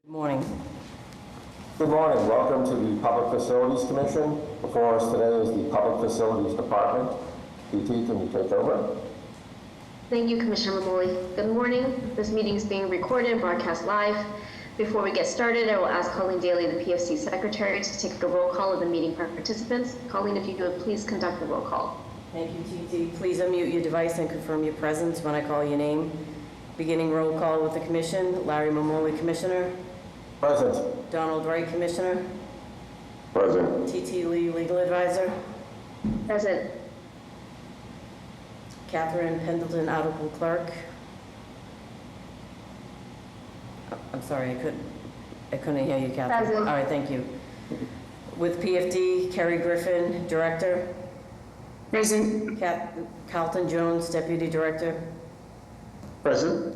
Good morning. Good morning. Welcome to the Public Facilities Commission. Before us today is the Public Facilities Department. PT, can you take over? Thank you, Commissioner Mamoli. Good morning. This meeting is being recorded and broadcast live. Before we get started, I will ask Colleen Daly, the PFC Secretary, to take a roll call of the meeting participants. Colleen, if you would please conduct the roll call. Thank you, TT. Please unmute your device and confirm your presence when I call your name. Beginning roll call with the Commission. Larry Mamoli, Commissioner. Present. Donald Wright, Commissioner. Present. TT Lee, Legal Advisor. Present. Catherine Pendleton, Article Clerk. I'm sorry, I couldn't hear you, Catherine. Present. All right, thank you. With PFD, Kerry Griffin, Director. Present. Carlton Jones, Deputy Director. Present.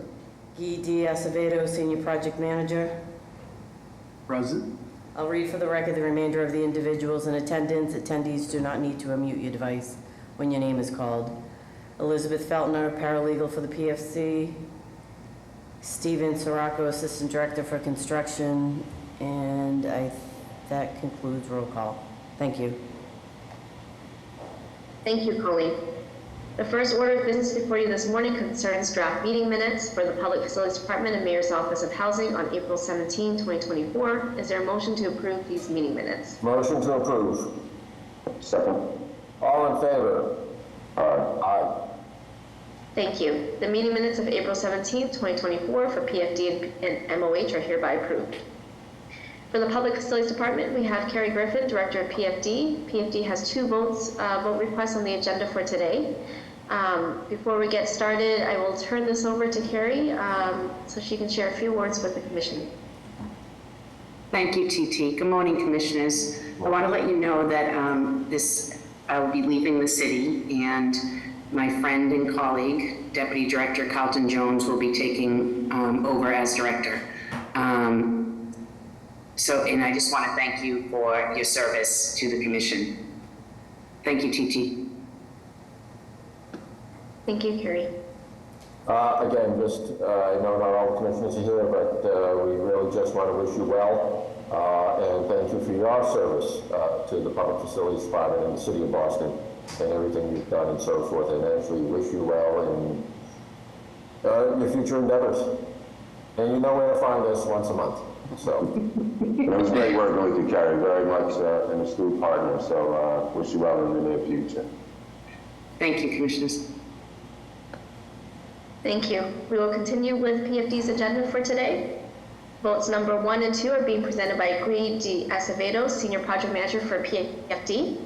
Guy D. Acevedo, Senior Project Manager. Present. I'll read for the record the remainder of the individuals in attendance. Attendees do not need to unmute your device when your name is called. Elizabeth Feltner, paralegal for the PFC. Stephen Sirocco, Assistant Director for Construction. And that concludes roll call. Thank you. Thank you, Colleen. The first order of business before you this morning concerns draft meeting minutes for the Public Facilities Department and Mayor's Office of Housing on April 17, 2024. Is there a motion to approve these meeting minutes? Motion to approve. Second. All in favor? Aye. Thank you. The meeting minutes of April 17, 2024 for PFD and MOH are hereby approved. For the Public Facilities Department, we have Kerry Griffin, Director of PFD. PFD has two vote requests on the agenda for today. Before we get started, I will turn this over to Kerry so she can share a few words with the Commission. Thank you, TT. Good morning, Commissioners. I want to let you know that I will be leaving the city, and my friend and colleague, Deputy Director Carlton Jones, will be taking over as Director. And I just want to thank you for your service to the Commission. Thank you, TT. Thank you, Kerry. Again, I know not all the commissioners are here, but we really just want to wish you well and thank you for your service to the Public Facilities Department and the City of Boston and everything you've done and so forth, and actually wish you well in your future endeavors. And you know where to find us once a month. So It was great working with you, Kerry. Very much an astute partner. So wish you well in the near future. Thank you, Commissioners. Thank you. We will continue with PFD's agenda for today. Votes number 1 and 2 are being presented by Guy D. Acevedo, Senior Project Manager for PFD.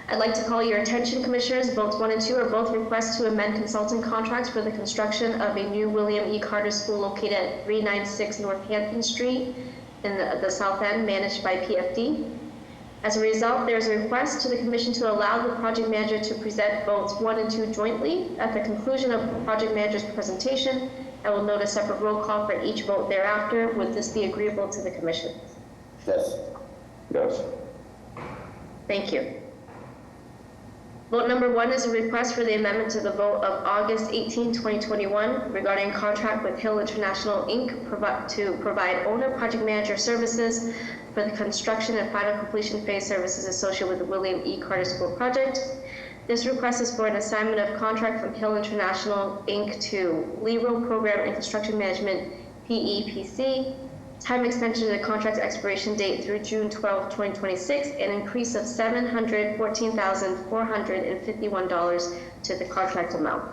I'd like to call your attention, Commissioners. Votes 1 and 2 are both requests to amend consultant contracts for the construction of a new William E. Carter School located at 396 North Hampton Street in the South End, managed by PFD. As a result, there is a request to the Commission to allow the Project Manager to present votes 1 and 2 jointly. At the conclusion of the Project Manager's presentation, I will note a separate roll call for each vote thereafter. Would this be agreeable to the Commission? yes. Yes. Thank you. Vote number 1 is a request for the amendment to the vote of August 18, 2021 regarding contract with Hill International, Inc. to provide owner project manager services for the construction and final completion phase services associated with the William E. Carter School project. This request is for an assignment of contract from Hill International, Inc. to LERO Program and Construction Management, PEPC. Time extension of the contract expiration date through June 12, 2026, an increase of $714,451 to the contract amount.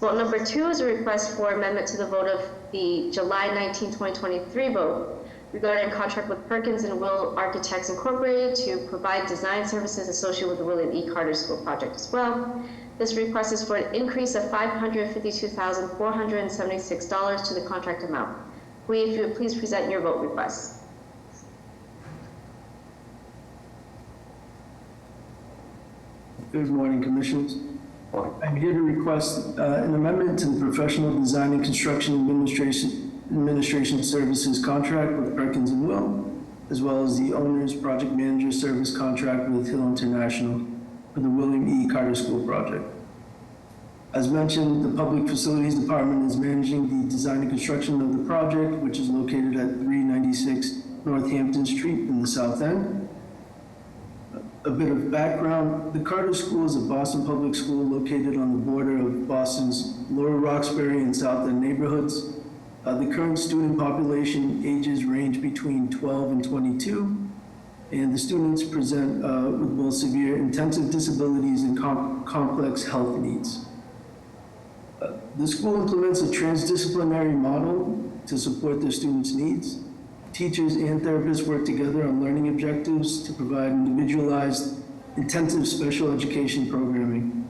Vote number 2 is a request for amendment to the vote of the July 19, 2023 vote regarding a contract with Perkins and Will Architects Incorporated to provide design services associated with the William E. Carter School project as well. This request is for an increase of $552,476 to the contract amount. If you would please present your vote request. Good morning, Commissioners. I'm here to request an amendment to the Professional Design and Construction Administration Services contract with Perkins and Will, as well as the Owner's Project Manager Service contract with Hill International for the William E. Carter School project. As mentioned, the Public Facilities Department is managing the design and construction of the project, which is located at 3 96 Northampton Street in the South End. A bit of background, the Carter School is a Boston public school located on the border of Boston's Lower Roxbury and South End neighborhoods. The current student population ages range between 12 and 22, and the students present with both severe intensive disabilities and complex health needs. The school implements a transdisciplinary model to support their students' needs. Teachers and therapists work together on learning objectives to provide individualized, intensive special education programming.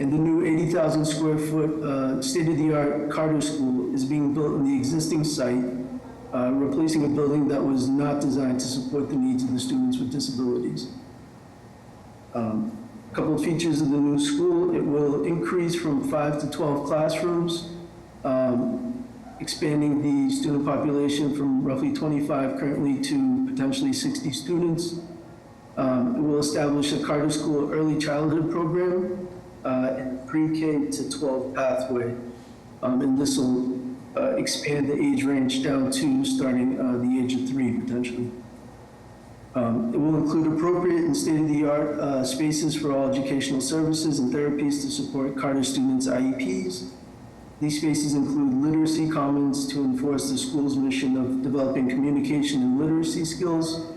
And the new 80,000 square foot state-of-the-art Carter School is being built on the existing site, replacing a building that was not designed to support the needs of the students with disabilities. A couple of features of the new school: it will increase from 5 to 12 classrooms, expanding the student population from roughly 25 currently to potentially 60 students. It will establish a Carter School early childhood program and pre-K to 12 pathway. And this will expand the age range down to starting the age of 3 potentially. It will include appropriate and state-of-the-art spaces for all educational services and therapies to support Carter students' IEPs. These spaces include literacy commons to enforce the school's mission of developing communication and literacy skills,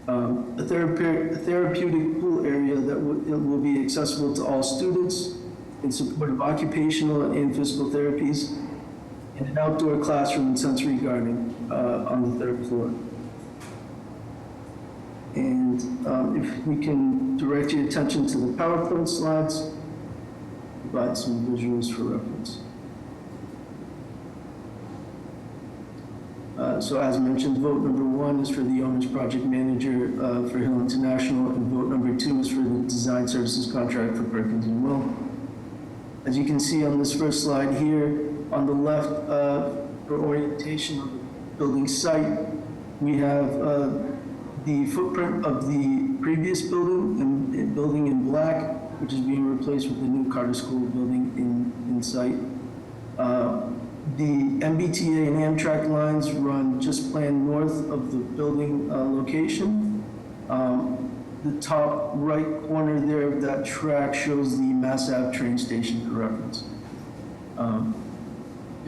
a therapeutic pool area that will be accessible to all students in support of occupational and physical therapies, and an outdoor classroom and sensory garden on the 3rd floor. And if we can direct your attention to the PowerPoint slides, provide some visuals for reference. So as mentioned, vote number 1 is for the owner's project manager for Hill International, and vote number 2 is for the design services contract for Perkins and Will. As you can see on this first slide here, on the left for orientation of the building site, we have the footprint of the previous building in black, which is being replaced with the new Carter School building in sight. The MBTA and Amtrak lines run just planned north of the building location. The top right corner there of that track shows the Mass Ave train station for reference.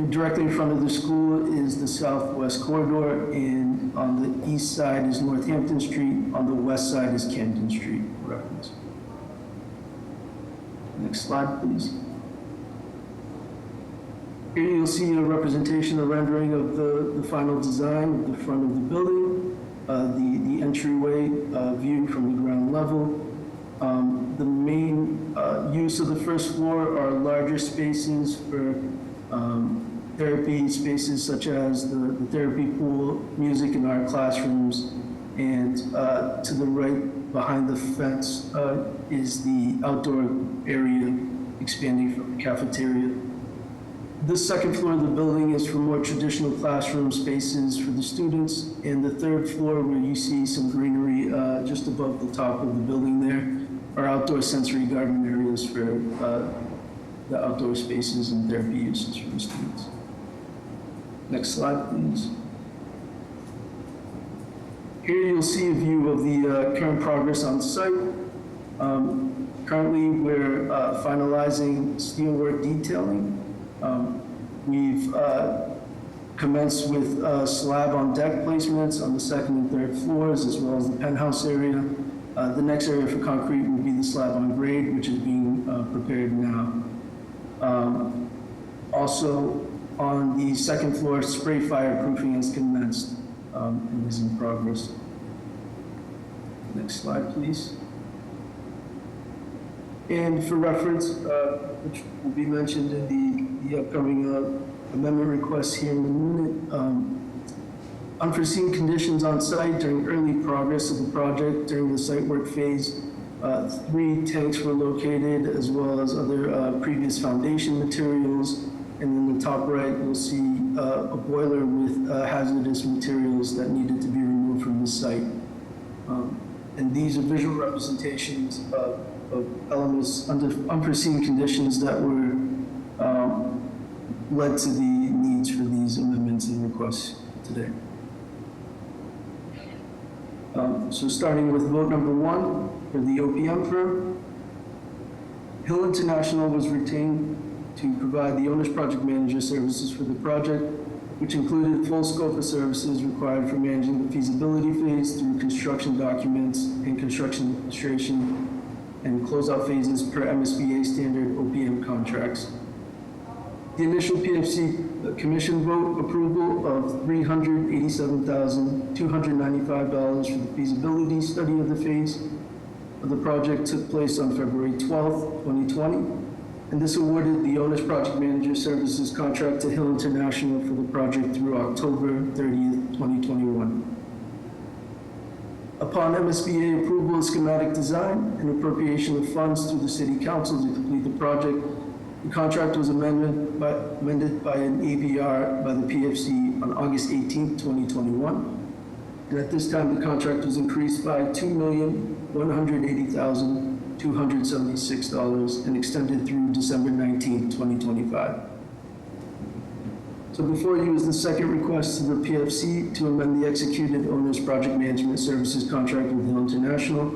Directly in front of the school is the Southwest Corridor, and on the east side is Northampton Street, on the west side is Camden Street for reference. Next slide, please. Here you'll see a representation, a rendering of the final design of the front of the building, the entryway view from the ground level. The main use of the first floor are larger spaces for therapy spaces such as the therapy pool, music and art classrooms, and to the right behind the fence is the outdoor area expanding from the cafeteria. The second floor of the building is for more traditional classroom spaces for the students, and the 3rd floor, where you see some greenery just above the top of the building there, are outdoor sensory garden areas for the outdoor spaces and therapy uses for the students. Next slide, please. Here you'll see a view of the current progress on site. Currently, we're finalizing steelwork detailing. We've commenced with slab on deck placements on the 2nd and 3rd floors, as well as the penthouse area. The next area for concrete will be the slab on grade, which is being prepared now. Also, on the 2nd floor, spray fireproofing is commenced and is in progress. Next slide, please. And for reference, which will be mentioned in the upcoming amendment requests here in a minute, unforeseen conditions on site during early progress of the project during the site work phase. 3 tanks were located, as well as other previous foundation materials. And in the top right, you'll see a boiler with hazardous materials that needed to be removed from the site. And these are visual representations of elements under unforeseen conditions that were led to the needs for these amendments and requests today. So starting with vote number 1 for the OPM firm, Hill International was retained to provide the owner's project manager services for the project, which included full scope of services required for managing the feasibility phase through construction documents and construction administration and closeout phases per MSBA standard OPM contracts. The initial PFC commission vote approval of $387,295 for the feasibility study of the phase of the project took place on February 12th, 2020, and this awarded the owner's project manager services contract to Hill International for the project through October 30th, 2021. Upon MSBA approval of schematic design and appropriation of funds through the City Council to complete the project, the contract was amended by an AVR by the PFC on August 18th, 2021. And at this time, the contract was increased by $2,180,276 and extended through December 19th, 2025. So before you is the second request to the PFC to amend the executed owner's project management services contract with Hill International.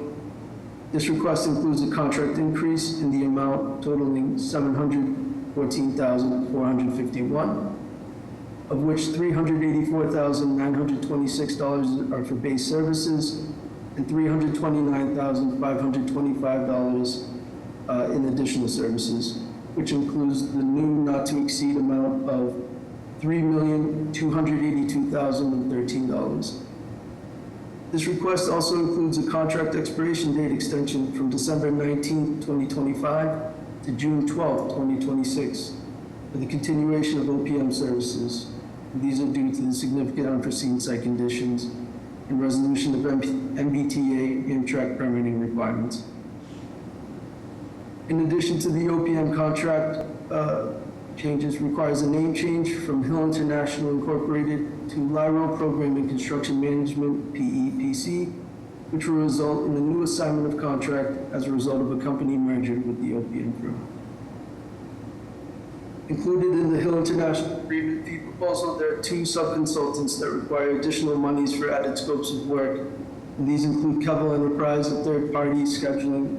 This request includes a contract increase in the amount totaling $714,451, of which $384,926 are for base services and $329,525 in additional services, which includes the new not-to-exceed amount of $3,282,013. This request also includes a contract expiration date extension from December 19, 2025 to June 12, 2026 for the continuation of OPM services. These are due to the significant unforeseen site conditions and resolution of MBTA Amtrak permitting requirements. In addition to the OPM contract, changes requires a name change from Hill International Incorporated to Lyro Program and Construction Management, PEPC, which will result in a new assignment of contract as a result of a company merger with the OPM firm. Included in the Hill International Agreement fee proposal, there are 2 sub-consultants that require additional monies for added scopes of work. And these include Kevel Enterprise, a third-party scheduling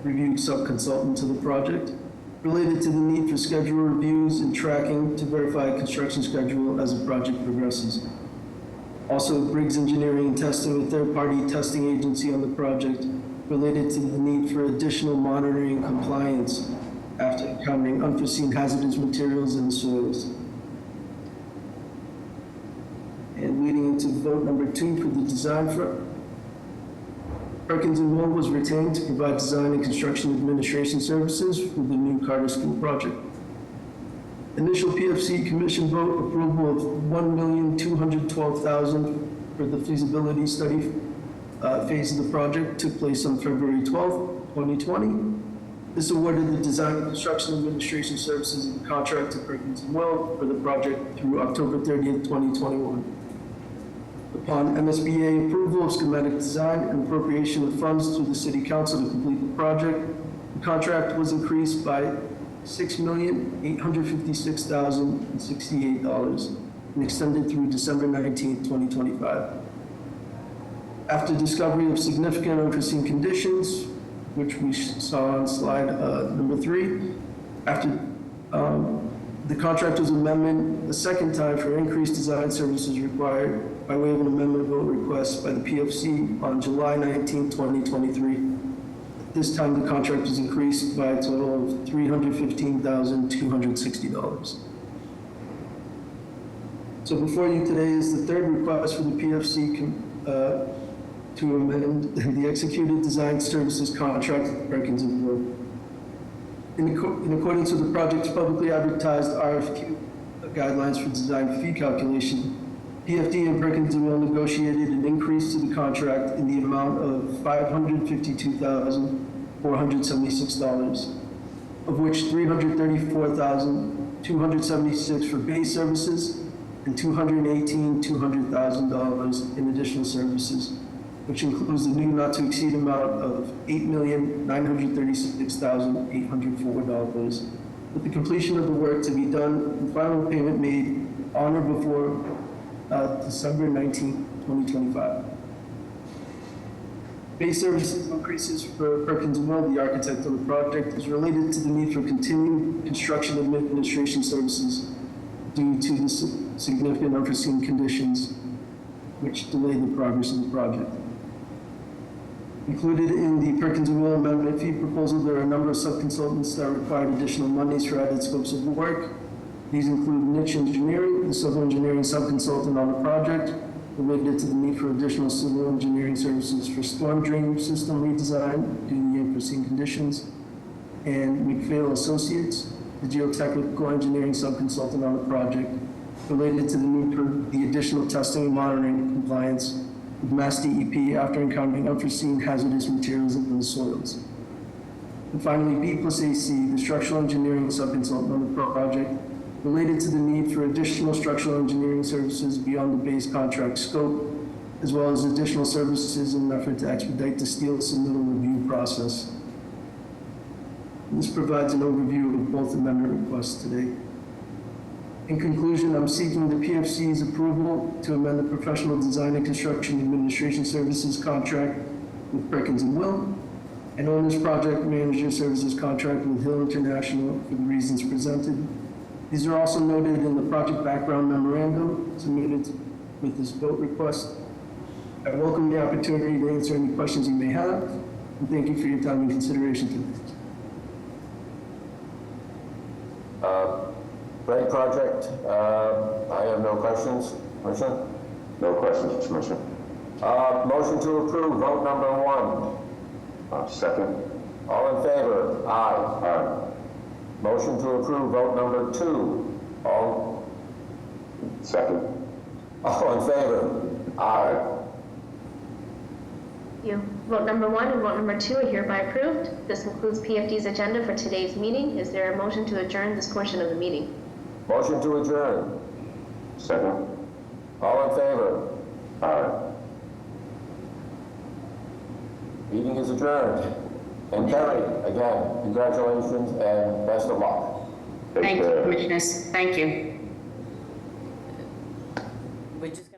review sub-consultant to the project, related to the need for schedule reviews and tracking to verify a construction schedule as the project progresses. Also, Briggs Engineering and Testing, a third-party testing agency on the project, related to the need for additional monitoring and compliance after encountering unforeseen hazardous materials in the soils. And leading into vote number 2 for the design firm. Perkins & Will was retained to provide design and construction administration services for the new Carter School project. Initial PFC commission vote approval of $1,212,000 for the feasibility study phase of the project took place on February 12th, 2020. This awarded the design and construction administration services of the contract to Perkins & Will for the project through October 30th, 2021. Upon MSBA approval of schematic design and appropriation of funds through the City Council to complete the project, the contract was increased by $6,856,068 and extended through December 19, 2025. After discovery of significant unforeseen conditions, which we saw on slide number 3, after the contract was amended the second time for increased design services required by way of an amendment vote request by the PFC on July 19, 2023. This time, the contract was increased by a total of $315,260. So before you today is the third request for the PFC to amend the executed design services contract with Perkins & Will. In accordance with the project's publicly advertised RFQ guidelines for design fee calculation, PFD and Perkins & Will negotiated an increase to the contract in the amount of $552,476, of which $334,276 for base services and $218,200,000 in additional services, which includes the new not-to-exceed amount of $8,936,804, with the completion of the work to be done and final payment made on or before December 19, 2025. Base services increases for Perkins and Will, the architect on the project, is related to the need for continued construction administration services due to the significant unforeseen conditions which delay the progress of the project. Included in the Perkins and Will amendment fee proposal, there are a number of subconsultants that required additional monies for added scopes of work. These include Niche Engineering, the civil engineering subconsultant on the project, related to the need for additional civil engineering services for storm drain system redesign due to the unforeseen conditions, and McPhail Associates, the geotechnical engineering subconsultant on the project, related to the need for the additional testing and monitoring compliance with Mass DEP after encountering unforeseen hazardous materials in the soils. And finally, B plus AC, the structural engineering subconsultant on the project, related to the need for additional structural engineering services beyond the base contract scope, as well as additional services in an effort to expedite the steel submittal review process. This provides an overview of both amendment requests today. In conclusion, I'm seeking the PFC's approval to amend the professional design and construction administration services contract with Perkins and Will, and owner's project manager services contract with Hill International for the reasons presented. These are also noted in the project background memorandum submitted with this vote request. I welcome the opportunity to answer any questions you may have, and thank you for your time and consideration today. Great project. I have no questions. Commissioner? No questions, Commissioner. Motion to approve, vote number 1. Second. All in favor? Aye. Aye. Motion to approve, vote number 2. All Second. in favor? Aye. Thank you. Vote number 1 and vote number 2 are hereby approved. This concludes PFD's agenda for today's meeting. Is there a motion to adjourn this portion of the meeting? Motion to adjourn. Second. All in favor? Aye. Meeting is adjourned. And Terry, again, congratulations and best of luck. Take Thank you, care. Commissioners. Thank you. We're just